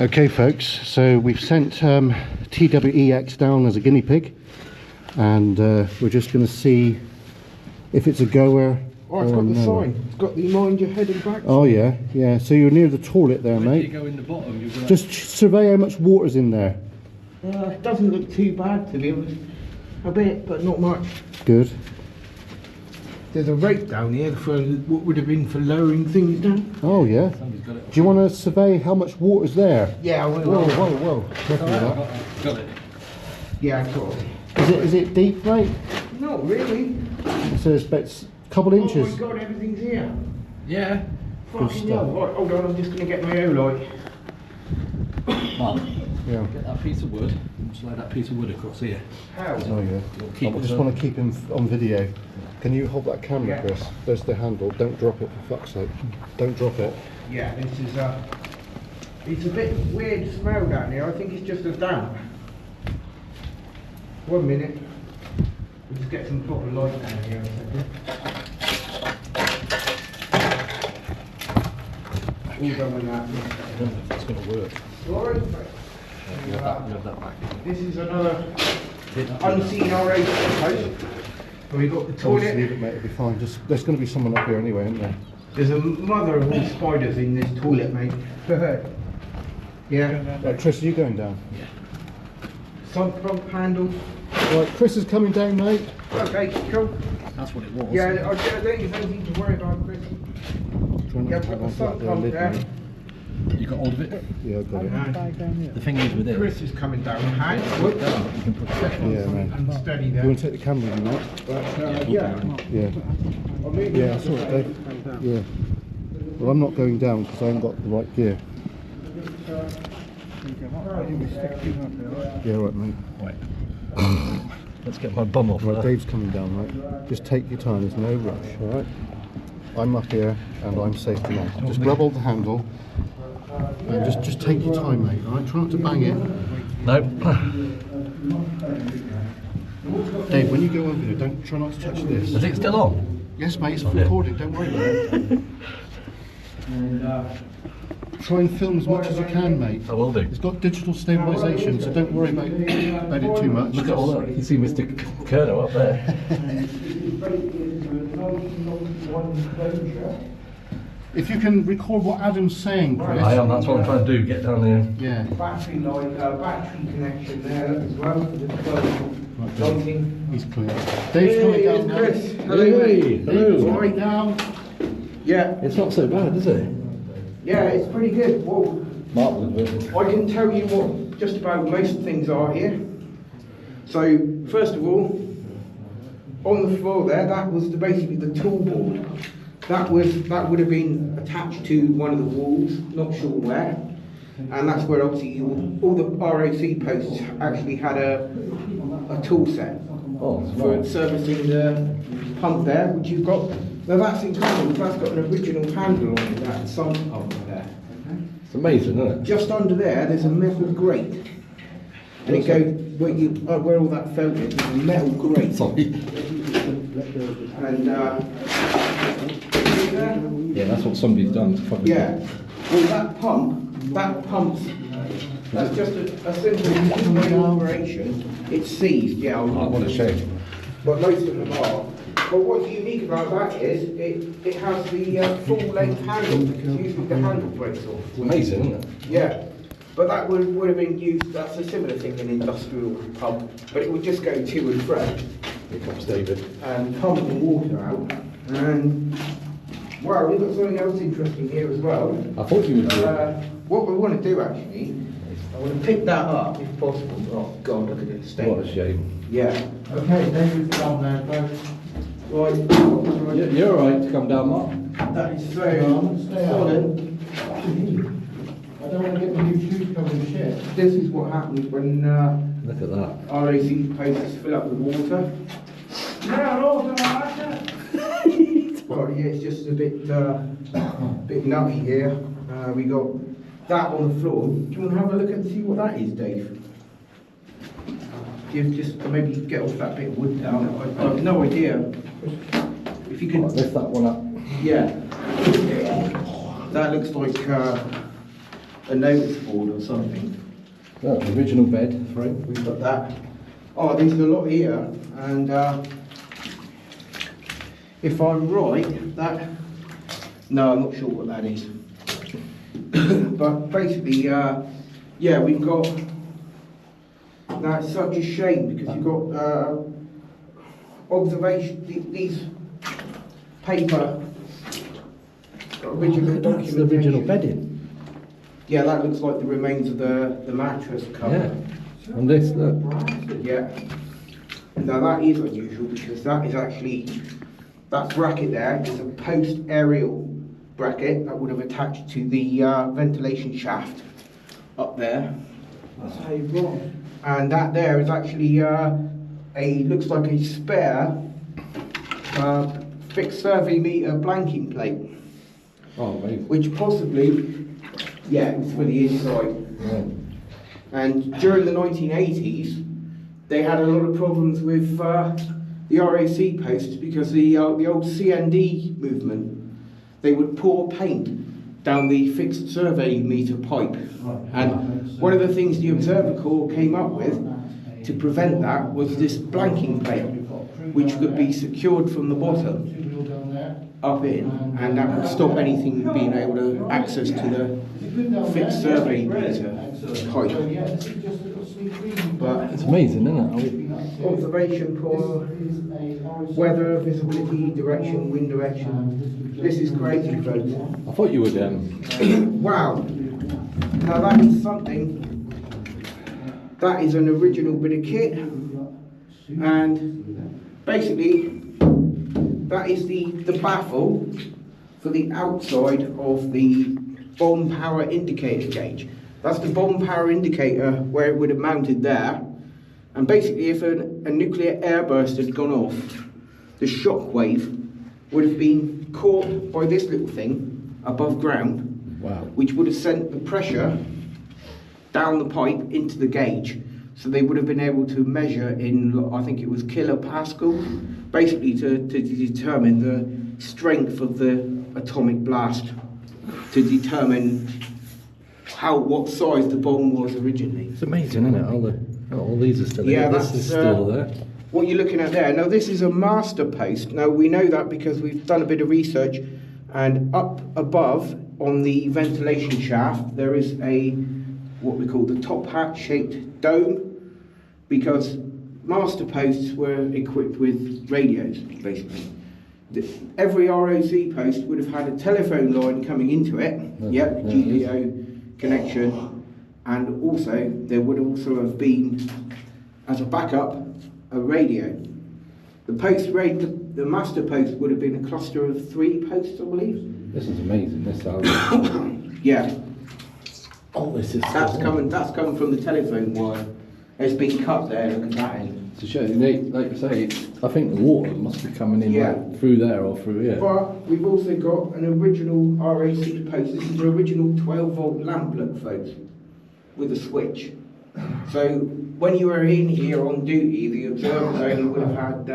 Okay folks, so we've sent TWEX down as a guinea pig, and we're just going to see if it's a goer. Oh, it's got the sign. It's got the mind your head and back. Oh yeah, yeah. So you're near the toilet there, mate. You go in the bottom, you've got just survey how much water's in there. It doesn't look too bad, to be honest. A bit, but not much. Good. There's a rake down here for what would have been for lowering things down. Oh yeah. Do you want to survey how much water's there? Yeah, I will. Whoa. got it. Yeah, I got it. Is it deep, mate? Not really. So it's about a couple inches. Oh my god, everything's here. Yeah. Fucking hell. Right, hold on, I'm just going to get my light. Mark, Yeah. get that piece of wood and slide that piece of wood across here. How? Oh yeah. Keep I it just up. want to keep him on video. Can you hold that camera, Yeah. Chris? There's the handle. Don't drop it, for fuck's sake. Don't drop it. Yeah, this is it's a bit weird smell down here. I think it's just a damp. 1 minute. We'll just get some proper light down here in a second. All done with that. I don't know if it's going to work. Alright. You have that back. This is another unseen RA post. We've got the Just toilet. leave it, mate. It'll be fine. Just there's going to be someone up here anyway, isn't there? There's a mother of all spiders in this toilet, mate. Yeah. Right, Chris, are you going down? Yeah. Sump pump handle. Right, Chris is coming down, mate. Okay, cool. That's what it was. Yeah, I don't think there's anything to worry about, Chris. Try not Yeah, to I've got have the that sump there pump lid, there. mate. You got hold of it? Yeah, I've got it. And The thing is with it, Chris is coming down. Hand, you can put it Yeah, man. and steady You there. want to take the camera in, mate? But, yeah. Yeah. Yeah, I saw it, Dave. Yeah. Well, I'm not going down because I haven't got the right gear. Yeah, right, mate. Right. Let's get my bum off. Right, Dave's coming down, right? Just take your time, there's no rush, alright? I'm up here and I'm safe tonight. Just grab hold the handle and just take your time, mate, alright? Try not to bang it. No. Dave, when you go over there, don't try not to touch this. Is it still on? Yes, mate, it's recording, don't worry about it. Try and film as much as you can, mate. I will do. It's got digital stabilisation, so don't worry about it too much. Look at all that. You can see Mr. Kerno up there. If you can record what Adam's saying, Chris. I am, that's what I'm trying to do, get down there. Yeah. battery light, battery connection there as well. Lighting. He's clear. Dave's coming down now. Chris. Hello, mate. Dave's Hello. coming down. Yeah. It's not so bad, is it? Yeah, it's pretty good. Well, Mark was with it. I can tell you what just about most things are here. So, first of all, on the floor there, that was basically the tool board. That would have been attached to one of the walls, not sure where. And that's where obviously all the ROC posts actually had a tool set Oh, for servicing the pump there, which you've got. Now that's incredible, that's got an original handle on it, that sump pump there. it's amazing, isn't it? Just under there's a metal grate. And it goes, where all that felt is, there's a metal grate. Sorry. And, Yeah, that's what somebody's done. It's probably yeah. Well, that pump's, that's just a simple one-way operation. It's seized, yeah. Oh, what a shame. But most of them are. But what's unique about that is it has the full-length handle, because usually the handle breaks off. It's amazing, isn't it? Yeah, but that would have been used, that's a similar thing in industrial pump, but it would just go to and fro. Here comes David. And pump the water out. And, wow, we've got something else interesting here as well. I thought you would do it. What we want to do actually, I want to pick that up if possible. Oh God, look at this state. What a shame. Yeah. Okay, then we've done that, folks. Right. You're alright to come down, Mark. That is so solid. I don't want to get my new shoes covered in shit. This is what happens when Look at that. RAC posts fill up with water. Well, yeah, it's just a bit nutty here. We got that on the floor. Do you want to have a look and see what that is, Dave? Just maybe get off that bit of wood down. I have no idea. If you could Lift that one up. Yeah. That looks like a notice board or something. Oh, the original bed frame. We've got that. Oh, there's a lot here, and if I'm right, that... No, I'm not sure what that is. But basically, yeah, we've got... That's such a shame, because you've got observation, these paper original documentation. That's the original bedding. Yeah, that looks like the remains of the mattress cover. Yeah. And this, look. Yeah. Now that is unusual, because that is actually, that bracket there is a post aerial bracket that would have attached to the ventilation shaft up there. That's how you brought it. And that there is actually looks like a spare fixed survey meter blanking plate, Oh, amazing. which possibly, yeah, it's for the inside. Yeah. And during the 1980s, they had a lot of problems with the RAC posts, because the old CND movement, they would pour paint down the fixed survey meter pipe. And one of the things the Observer Corps came up with to prevent that was this blanking plate, which could be secured from the bottom up in, and that would stop anything being able to access to the fixed survey meter pipe. But It's amazing, isn't it? observation for weather, visibility, direction, wind direction. This is crazy, folks. I thought you would, Wow. Now that is something. That is an original bit of kit, and basically that is the baffle for the outside of the bomb power indicator gauge. That's the bomb power indicator where it would have mounted there. And basically, if a nuclear airburst had gone off, the shock wave would have been caught by this little thing above ground, Wow. which would have sent the pressure down the pipe into the gauge. So they would have been able to measure in, I think it was kilopascal, basically to determine the strength of the atomic blast, to determine what size the bomb was originally. It's amazing, isn't it? All these are still Yeah, there. This that's, is still there. What you're looking at there. Now this is a master post. Now we know that because we've done a bit of research, and up above on the ventilation shaft there is what we call the top hat shaped dome, because master posts were equipped with radios basically. Every ROC post would have had a telephone line coming into it, GPO connection, and also there would also have been, as a backup, a radio. The master post would have been a cluster of 3 posts, I believe. This is amazing. This house. Yeah. Oh, this is. That's coming from the telephone wire. It's been cut there, look at that end. To show, like you say, I think the water must be coming in Yeah. like, through there or through here. But we've also got an original RAC post. This is an original 12-volt lamp, look, folks, with a switch. So when you were in here on duty, the observers only would have had,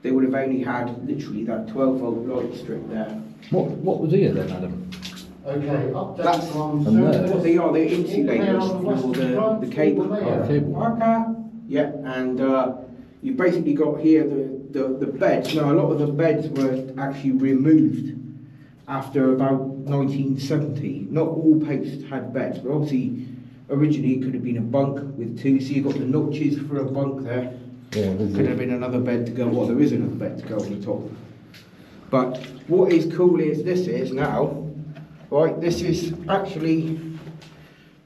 they would have only had literally that 12-volt light strip there. What was here then, Adam? Okay, update That's on and there. what they are. They're insulators for the cable. Oh, cable. Yeah, and you've basically got here the beds. Now, a lot of the beds were actually removed after about 1970. Not all posts had beds, but obviously originally it could have been a bunk with 2. So you've got the notches for a bunk there. Yeah, this Could have been another bed to go. Well, there is another bed to go on the top. But what is cool is this is now, right? This is actually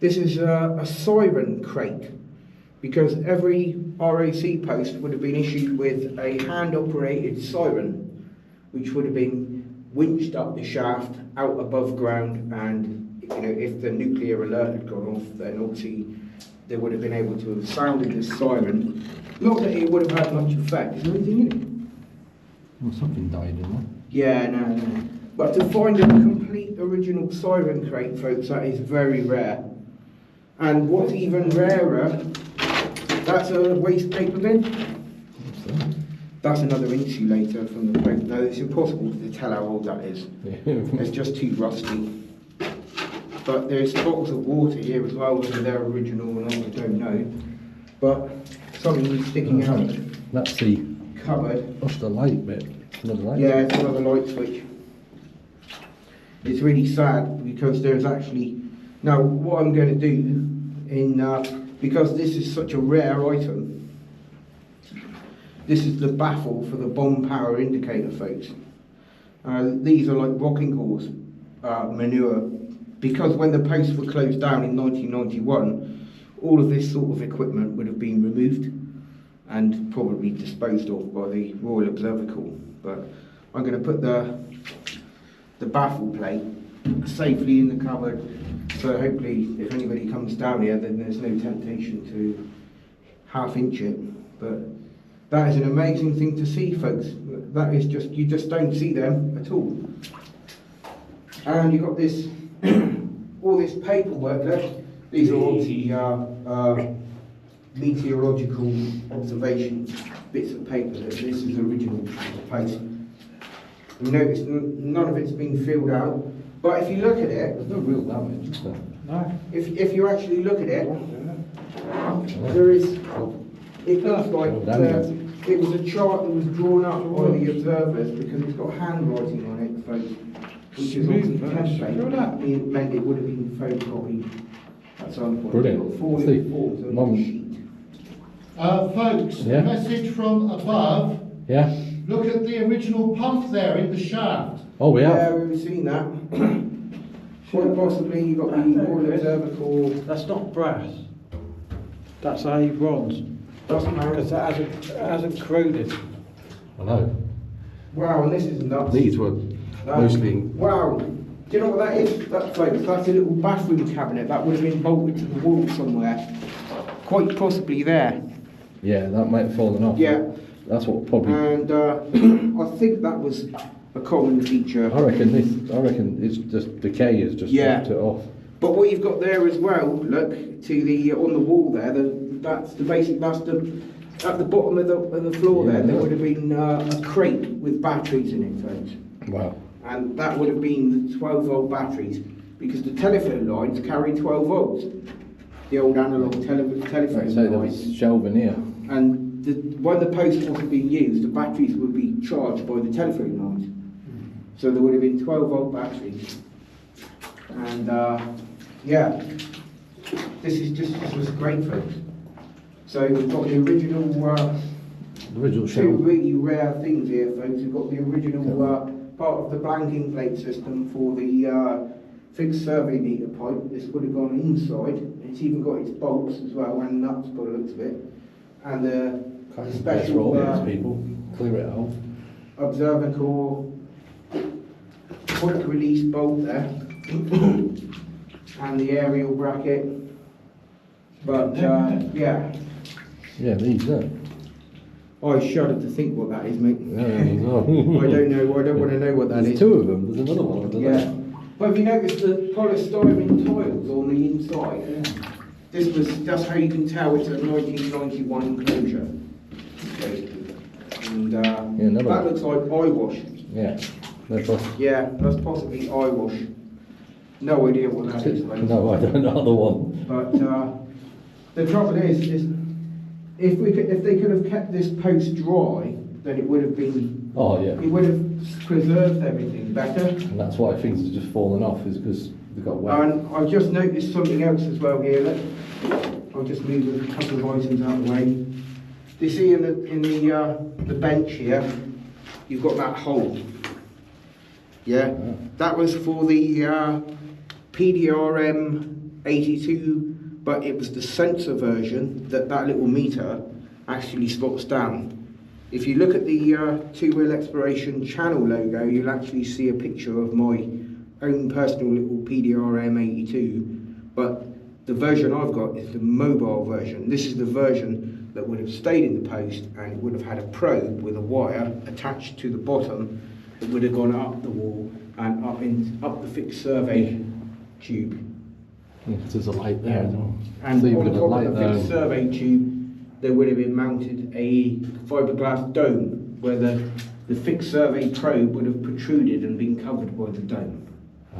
a siren crate, because every RAC post would have been issued with a hand-operated siren, which would have been winched up the shaft out above ground, and if the nuclear alert had gone off, then obviously they would have been able to have sounded this siren. Not that it would have had much effect. Is there anything in it? Well, something died in there. Yeah, no. But to find a complete original siren crate, folks, that is very rare. And what's even rarer, that's a waste paper bin. What's that? That's another insulator from the post. No, it's impossible to tell how old that is. Yeah. It's just too rusty. but there's bottles of water here as well, whether they're original or not, I don't know. But something sticking out of the That's the, cupboard. that's the light bit. Another light. Yeah, it's another light switch. It's really sad because there's actually, now what I'm going to do because this is such a rare item, this is the baffle for the bomb power indicator, folks. These are like rocking horse manure, because when the posts were closed down in 1991, all of this sort of equipment would have been removed and probably disposed of by the Royal Observatory. But I'm going to put the baffle plate safely in the cupboard, so hopefully if anybody comes down here then there's no temptation to half-inch it. But that is an amazing thing to see, folks. That is just, you just don't see them at all. And you've got this all this paperwork there. These are obviously meteorological observation bits of paper. This is original post. You notice none of it's been filled out, but if you look at it, There's no real damage, is there? No. if you actually look at it, there is. It looks like it was a chart that was drawn up by the observers because it's got handwriting on it, folks, which is obviously template. It meant it would have been photocopied at some point. Brilliant. It's got 4 See, little forms on Mum- the sheet. Folks, Yeah. a message from above. Yeah? Look at the original pump there in the shaft. Oh, we Yeah, have. we've seen that. Quite possibly you've got the Royal Observatory. That's not brass. That's a bronze. Doesn't matter. Because it hasn't corroded. I know. Wow, and this is nuts. These were mostly. Wow. Do you know what that is? That's a little bathroom cabinet that would have been bolted to the wall somewhere. Quite possibly there. Yeah, that might have fallen off. Yeah. That's what probably. And I think that was a common feature. I reckon it's just decay has just Yeah. knocked it off. But what you've got there as well, look, to the on the wall there, that's the at the bottom of the floor Yeah, there yeah. would have been a crate with batteries in it, folks. Wow. And that would have been the 12-volt batteries, because the telephone lines carry 12 volts. The old analog telephone Like I say, there lines. was shelving here. And when the post wasn't being used, the batteries would be charged by the telephone lines. So there would have been 12-volt batteries. And yeah, this was great, folks. So we've got the original The original two shelf. really rare things here, folks. We've got the original part of the blanking plate system for the fixed survey meter pipe. This would have gone inside. It's even got its bolts as well and nuts by the looks of it. And the That's special all these people. Clear it out. observatory quick release bolt there. And the aerial bracket. But yeah, Yeah, these there. I shudder to think what that is, mate. Yeah, as well. I don't know. I don't want to know what that There's is. two of them. There's another one. I don't Yeah. know. But have you noticed the polystyrene tiles on the inside? That's how you can tell it's a 1991 enclosure. Basically. And another that one. looks like eyewash. Yeah. They're both. Yeah, that's possibly eyewash. No idea what that is, mate. No, I don't know the one. But the trouble is if they could have kept this post dry, then it would have been. Oh yeah. It would have preserved everything better. And that's why things have just fallen off, is because they got wet. And I've just noticed something else as well here. Look. I'll just move a couple of items out of the way. Do you see in the bench here, you've got that hole. Yeah, that was for the PDRM 82, but it was the sensor version that little meter actually slots down. If you look at the two-wheel expiration channel logo, you'll actually see a picture of my own personal little PDRM 82, but the version I've got is the mobile version. This is the version that would have stayed in the post, and it would have had a probe with a wire attached to the bottom that would have gone up the wall and up the fixed survey tube. Yeah, 'cause there's a light there as well. And So you've on got a top light of the there. fixed survey tube, there would have been mounted a fiberglass dome where the fixed survey probe would have protruded and been covered by the dome.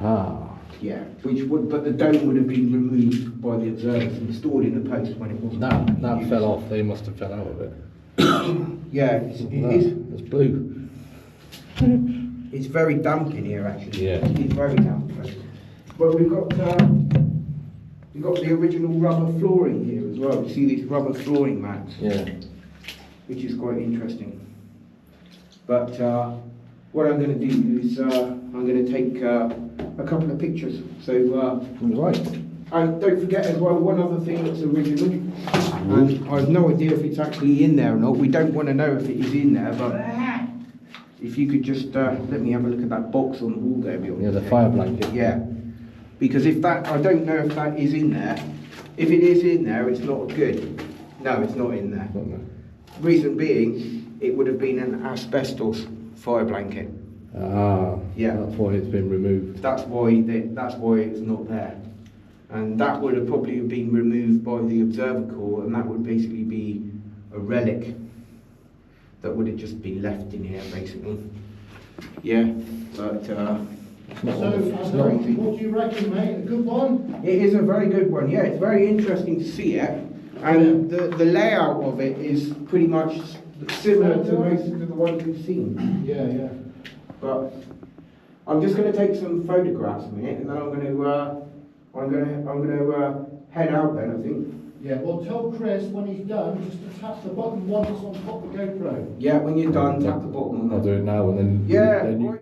Ah. Yeah, which would, but the dome would have been removed by the observers and stored in the post when it wasn't. That used. fell off. They must have fell out of it. Yeah, It's blue. it's very damp in here actually. Yeah. It's very damp. But we've got the original rubber flooring here as well. You see these rubber flooring mats, Yeah. which is quite interesting. But what I'm going to do is I'm going to take a couple of pictures. So Right. and don't forget as well, one other thing that's original, and I have no idea if it's actually in there or not. We don't want to know if it is in there, but if you could just let me have a look at that box on the wall there, Bjorn. Yeah, the fire blanket. Yeah, because if that, I don't know if that is in there. If it is in there, it's not good. No, it's not in there. Don't know. Reason being, it would have been an asbestos fire blanket. Ah. Yeah. That's why it's been removed. That's why it's not there. And that would have probably been removed by the observer corps, and that would basically be a relic that would have just been left in here, basically. Yeah, but It's not So, on the, it's not, what do you reckon, mate? A good one? it is a very good one. Yeah, it's very interesting to see it, and the layout of it is pretty much similar to most of the ones we've seen. Yeah, yeah. But I'm just going to take some photographs a minute, and then I'm going to head out then, I think. Yeah, well, tell Chris when he's done, just to tap the button once on top of the GoPro. Yeah, when you're done, tap the bottom on I'll that. do it now and then. Yeah. Then you, right.